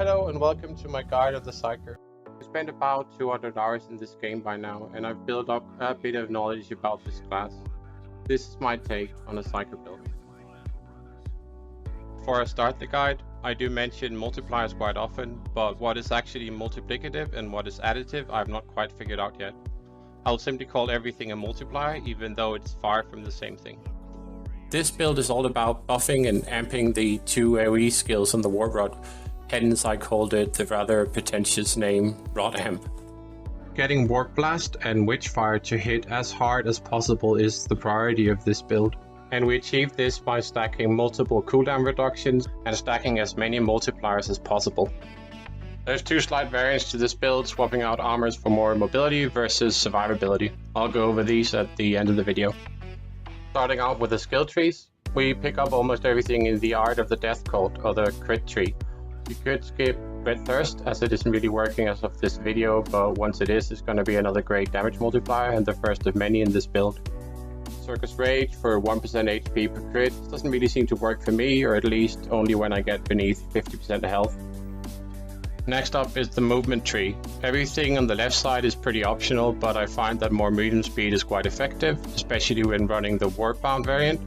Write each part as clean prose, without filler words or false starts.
Hello and welcome to my guide of the Psyker. I spent about 200 hours in this game by now and I've built up a bit of knowledge about this class. This is my take on a Psyker build. Before I start the guide, I do mention multipliers quite often, but what is actually multiplicative and what is additive I've not quite figured out yet. I'll simply call everything a multiplier even though it's far from the same thing. This build is all about buffing and amping the two AoE skills on the Warp Rod, hence I called it the rather pretentious name Rod Amp. Getting Warp Blast and Witchfire to hit as hard as possible is the priority of this build, and we achieve this by stacking multiple cooldown reductions and stacking as many multipliers as possible. There's two slight variants to this build, swapping out armors for more mobility versus survivability. I'll go over these at the end of the video. Starting out with the skill trees, we pick up almost everything in the Art of the Death Cult, or the crit tree. You could skip Red Thirst, as it isn't really working as of this video, but once it is, it's going to be another great damage multiplier and the first of many in this build. Circus Rage for 1% HP per crit doesn't really seem to work for me, or at least only when I get beneath 50% health. Next up is the movement tree. Everything on the left side is pretty optional, but I find that more movement speed is quite effective, especially when running the warp-bound variant.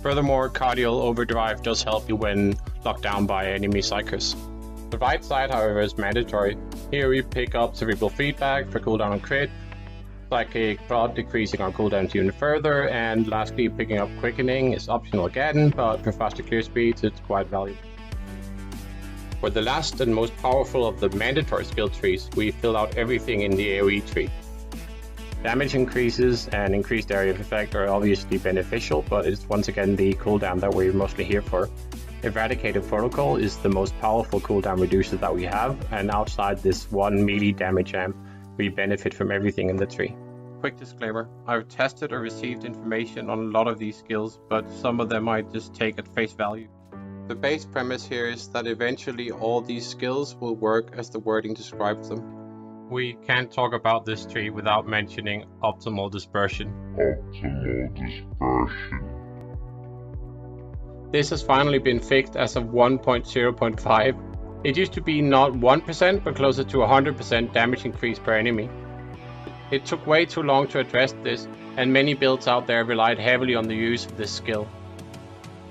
Furthermore, Cardial Overdrive does help you when locked down by enemy Psykers. The right side, however, is mandatory. Here we pick up Cerebral Feedback for cooldown on crit, Psychic Prod decreasing our cooldowns even further, and lastly picking up Quickening is optional again, but for faster clear speeds it's quite valuable. For the last and most powerful of the mandatory skill trees, we fill out everything in the AoE tree. Damage increases and increased area of effect are obviously beneficial, but it's once again the cooldown that we're mostly here for. Eradicated Protocol is the most powerful cooldown reducer that we have, and outside this one melee damage amp, we benefit from everything in the tree. Quick disclaimer, I've tested or received information on a lot of these skills, but some of them I just take at face value. The base premise here is that eventually all these skills will work as the wording describes them. We can't talk about this tree without mentioning Optimal Dispersion. This has finally been fixed as of 1.0.5. It used to be not 1% but closer to 100% damage increase per enemy. It took way too long to address this, and many builds out there relied heavily on the use of this skill.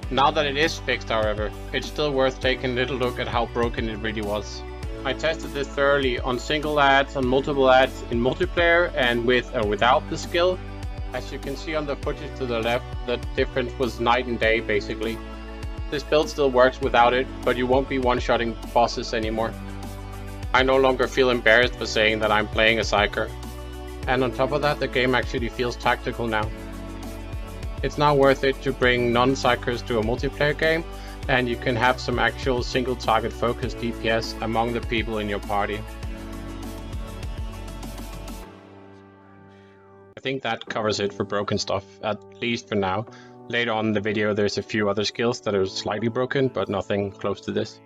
Now that it is fixed, however, it's still worth taking a little look at how broken it really was. I tested this thoroughly on single ads, on multiple ads, in multiplayer, and with or without the skill. As you can see on the footage to the left, the difference was night and day basically. This build still works without it, but you won't be one-shotting bosses anymore. I no longer feel embarrassed for saying that I'm playing a Psyker. And on top of that, the game actually feels tactical now. It's now worth it to bring non-Psykers to a multiplayer game, and you can have some actual single target focused DPS among the people in your party. I think that covers it for broken stuff, at least for now. Later on in the video there's a few other skills that are slightly broken, but nothing close to this.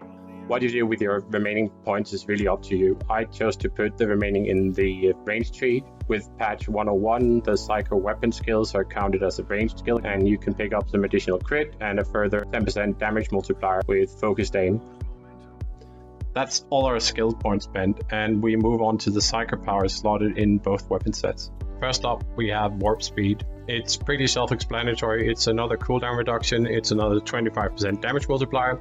What you do with your remaining points is really up to you. I chose to put the remaining in the range tree. With patch 101, the Psyker weapon skills are counted as a ranged skill, and you can pick up some additional crit and a further 10% damage multiplier with focused aim. That's all our skill points spent, and we move on to the Psyker powers slotted in both weapon sets. First up, we have Warp Speed. It's pretty self-explanatory. It's another cooldown reduction, it's another 25% damage multiplier,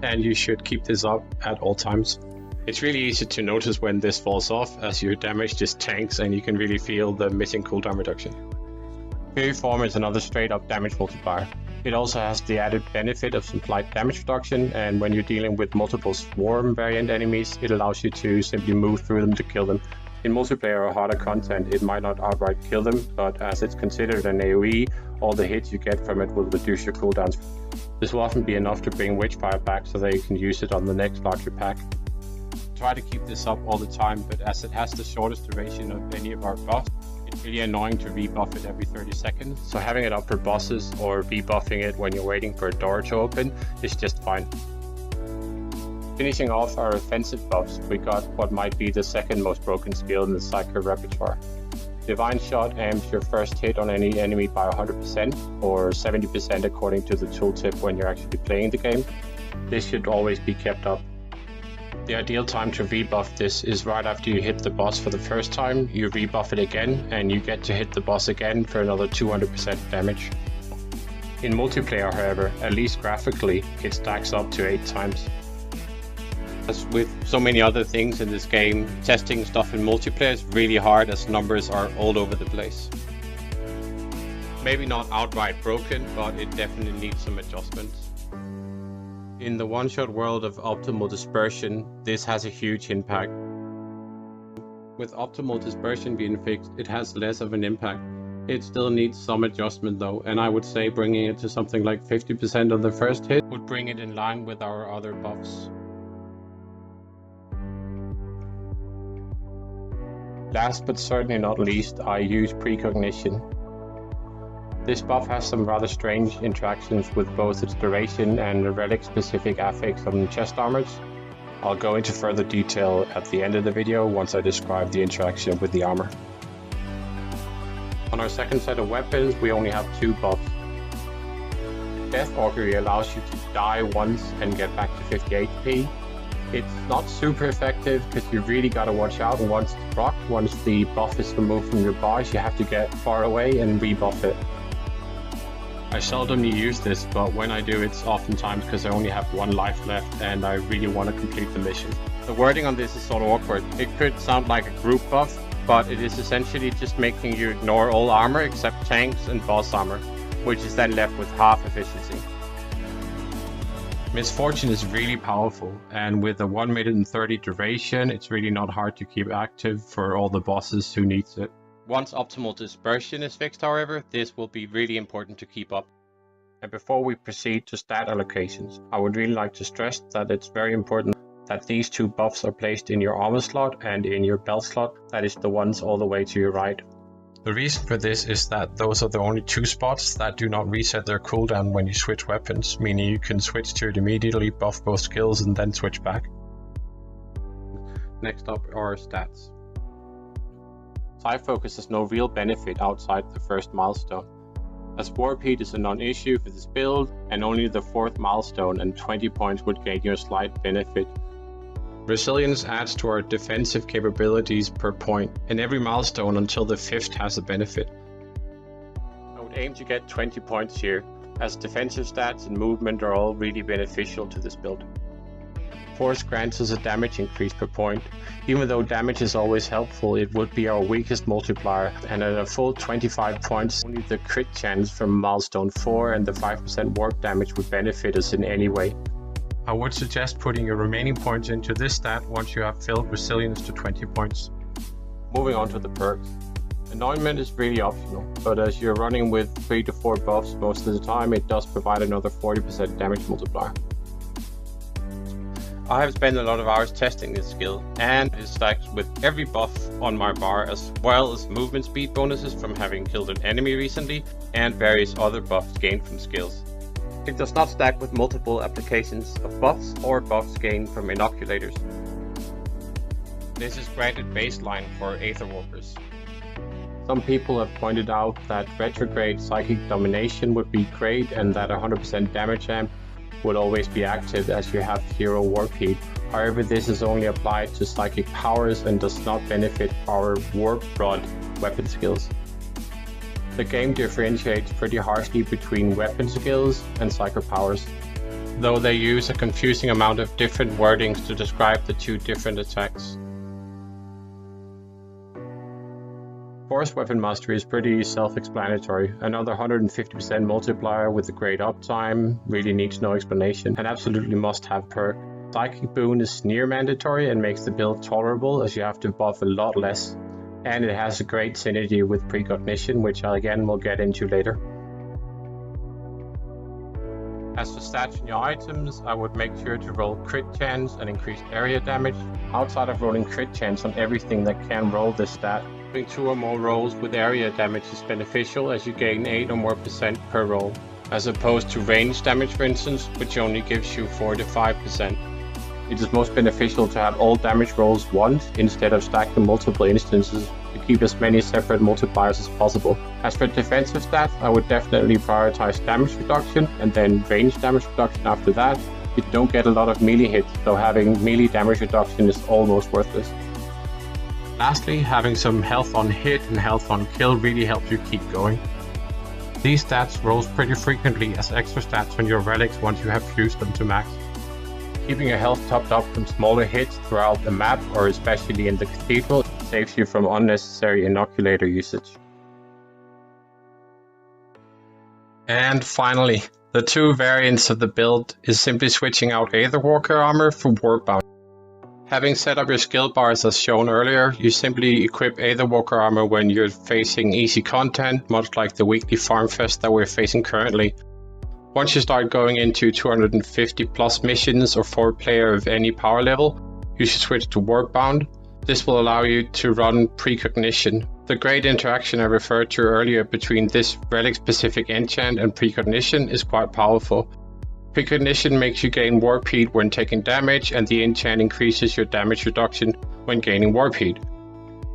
and you should keep this up at all times. It's really easy to notice when this falls off, as your damage just tanks and you can really feel the missing cooldown reduction. Fury Form is another straight up damage multiplier. It also has the added benefit of some slight damage reduction, and when you're dealing with multiple swarm variant enemies, it allows you to simply move through them to kill them. In multiplayer or harder content, it might not outright kill them, but as it's considered an AoE, all the hits you get from it will reduce your cooldowns. This will often be enough to bring Witchfire back so that you can use it on the next larger pack. Try to keep this up all the time, but as it has the shortest duration of any of our buffs, it's really annoying to rebuff it every 30 seconds, so having it up for bosses or rebuffing it when you're waiting for a door to open is just fine. Finishing off our offensive buffs, we got what might be the second most broken skill in the Psyker repertoire. Divine Shot aims your first hit on any enemy by 100%, or 70% according to the tooltip when you're actually playing the game. This should always be kept up. The ideal time to rebuff this is right after you hit the boss for the first time, you rebuff it again and you get to hit the boss again for another 200% damage. In multiplayer, however, at least graphically, it stacks up to 8 times. As with so many other things in this game, testing stuff in multiplayer is really hard as numbers are all over the place. Maybe not outright broken, but it definitely needs some adjustments. In the one-shot world of optimal dispersion, this has a huge impact. With optimal dispersion being fixed, it has less of an impact. It still needs some adjustment though, and I would say bringing it to something like 50% on the first hit would bring it in line with our other buffs. Last but certainly not least, I use precognition. This buff has some rather strange interactions with both its duration and the relic-specific affix on chest armors. I'll go into further detail at the end of the video once I describe the interaction with the armor. On our second set of weapons, we only have 2 buffs. Death Augury allows you to die once and get back to 50 HP. It's not super effective because you really gotta watch out once it's procced. Once the buff is removed from your boss, you have to get far away and rebuff it. I seldomly use this, but when I do, it's oftentimes because I only have 1 life left and I really want to complete the mission. The wording on this is sort of awkward. It could sound like a group buff, but it is essentially just making you ignore all armor except tanks and boss armor, which is then left with half efficiency. Misfortune is really powerful, and with a 1 minute and 30 duration, it's really not hard to keep active for all the bosses who needs it. Once optimal dispersion is fixed, however, this will be really important to keep up. And before we proceed to stat allocations, I would really like to stress that it's very important that these 2 buffs are placed in your armor slot and in your belt slot, that is the ones all the way to your right. The reason for this is that those are the only 2 spots that do not reset their cooldown when you switch weapons, meaning you can switch to it immediately, buff both skills and then switch back. Next up are stats. Side focus has no real benefit outside the first milestone, as Warpeed is a non-issue for this build, and only the 4th milestone and 20 points would gain you a slight benefit. Resilience adds to our defensive capabilities per point, and every milestone until the 5th has a benefit. I would aim to get 20 points here, as defensive stats and movement are all really beneficial to this build. Force grants us a damage increase per point. Even though damage is always helpful, it would be our weakest multiplier, and at a full 25 points, only the crit chance from milestone 4 and the 5% warp damage would benefit us in any way. I would suggest putting your remaining points into this stat once you have filled resilience to 20 points. Moving on to the perks. Anointment is really optional, but as you're running with 3 to 4 buffs most of the time, it does provide another 40% damage multiplier. I have spent a lot of hours testing this skill, and it stacks with every buff on my bar, as well as movement speed bonuses from having killed an enemy recently, and various other buffs gained from skills. It does not stack with multiple applications of buffs or buffs gained from inoculators. This is granted baseline for Aether Walkers. Some people have pointed out that retrograde psychic domination would be great, and that 100% damage amp would always be active as you have 0 Warpeed. However, this is only applied to psychic powers and does not benefit our Warp Rod weapon skills. The game differentiates pretty harshly between weapon skills and Psyker powers, though they use a confusing amount of different wordings to describe the 2 different attacks. Force Weapon Mastery is pretty self-explanatory. Another 150% multiplier with a great uptime, really needs no explanation, and absolutely must have perk. Psychic Boon is near mandatory and makes the build tolerable, as you have to buff a lot less. And it has a great synergy with Precognition, which I again will get into later. As for stats in your items, I would make sure to roll crit chance and increased area damage, outside of rolling crit chance on everything that can roll this stat. Doing 2 or more rolls with area damage is beneficial, as you gain 8 or more % per roll, as opposed to range damage, for instance, which only gives you 4 to 5%. It is most beneficial to have all damage rolls once instead of stacking multiple instances to keep as many separate multipliers as possible. As for defensive stats, I would definitely prioritize damage reduction and then range damage reduction after that, you don't get a lot of melee hits, so having melee damage reduction is almost worthless. Lastly, having some health on hit and health on kill really helps you keep going. These stats rolls pretty frequently as extra stats on your relics once you have fused them to max. Keeping your health topped up from smaller hits throughout the map, or especially in the cathedral, saves you from unnecessary inoculator usage. And finally, the two variants of the build is simply switching out Aetherwalker armor for Warbound. Having set up your skill bars as shown earlier, you simply equip Aetherwalker armor when you're facing easy content, much like the weekly farm fest that we're facing currently. Once you start going into 250 plus missions or 4-player of any power level, you should switch to Warbound. This will allow you to run Precognition. The great interaction I referred to earlier between this relic-specific enchant and Precognition is quite powerful. Precognition makes you gain Warp Heat when taking damage, and the enchant increases your damage reduction when gaining Warp Heat.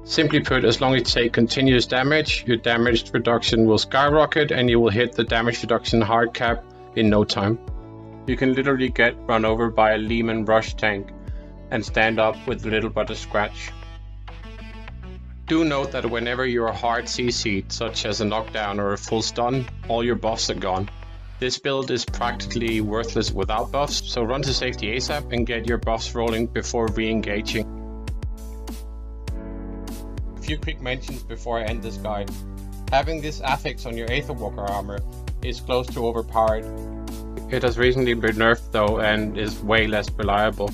Simply put, as long as you take continuous damage, your damage reduction will skyrocket and you will hit the damage reduction hard cap in no time. You can literally get run over by a Lehman Rush tank and stand up with little but a scratch. Do note that whenever you are hard CC'd, such as a knockdown or a full stun, all your buffs are gone. This build is practically worthless without buffs, so run to safety ASAP and get your buffs rolling before re-engaging. A few quick mentions before I end this guide. Having this affix on your Aetherwalker armor is close to overpowered. It has recently been nerfed though and is way less reliable.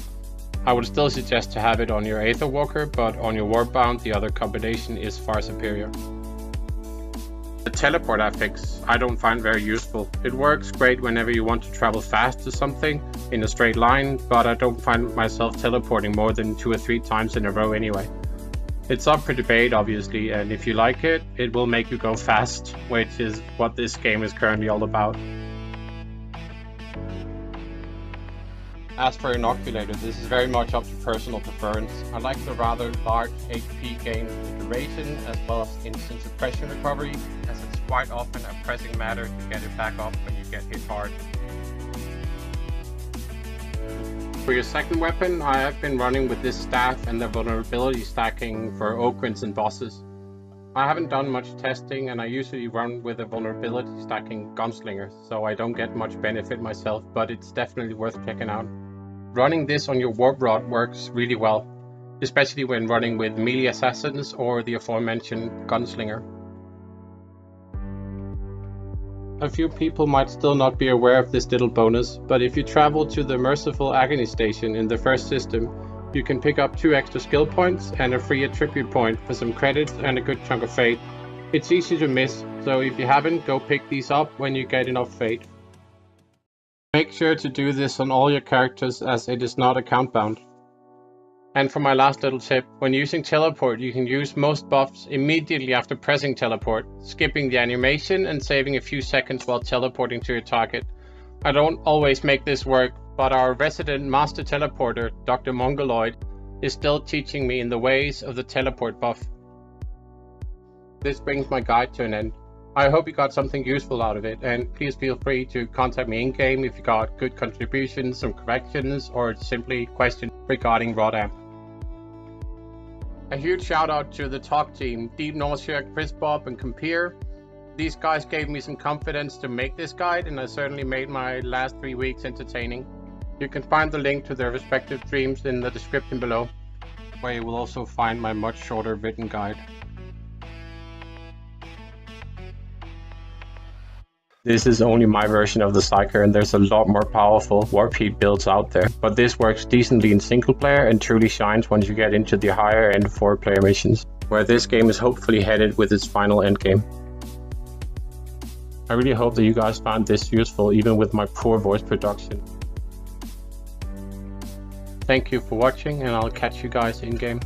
I would still suggest to have it on your Aetherwalker, but on your Warbound the other combination is far superior. The teleport affix I don't find very useful. It works great whenever you want to travel fast to something in a straight line, but I don't find myself teleporting more than 2 or 3 times in a row anyway. It's up for debate obviously, and if you like it, it will make you go fast, which is what this game is currently all about. As for Inoculator, this is very much up to personal preference. I like the rather large HP gain duration as well as instant suppression recovery, as it's quite often a pressing matter to get it back up when you get hit hard. For your second weapon, I have been running with this staff and the vulnerability stacking for Ogrins and bosses. I haven't done much testing and I usually run with a vulnerability stacking gunslinger, so I don't get much benefit myself, but it's definitely worth checking out. Running this on your Warp Rod works really well, especially when running with melee assassins or the aforementioned gunslinger. A few people might still not be aware of this little bonus, but if you travel to the Merciful Agony Station in the first system, you can pick up 2 extra skill points and a free attribute point for some credits and a good chunk of fate. It's easy to miss, so if you haven't, go pick these up when you get enough fate. Make sure to do this on all your characters as it is not account bound. And for my last little tip, when using teleport you can use most buffs immediately after pressing teleport, skipping the animation and saving a few seconds while teleporting to your target. I don't always make this work, but our resident master teleporter, Dr. Mongoloid, is still teaching me in the ways of the teleport buff. This brings my guide to an end. I hope you got something useful out of it, and please feel free to contact me in-game if you got good contributions, some corrections, or simply questions regarding Rodamp. A huge shout out to the talk team, Deep Nausea, Chris Bob, and Compere. These guys gave me some confidence to make this guide, and I certainly made my last 3 weeks entertaining. You can find the link to their respective streams in the description below, where you will also find my much shorter written guide. This is only my version of the Psyker, and there's a lot more powerful Warp Heat builds out there, but this works decently in single player and truly shines once you get into the higher end 4-player missions, where this game is hopefully headed with its final endgame. I really hope that you guys found this useful even with my poor voice production. Thank you for watching, and I'll catch you guys in game.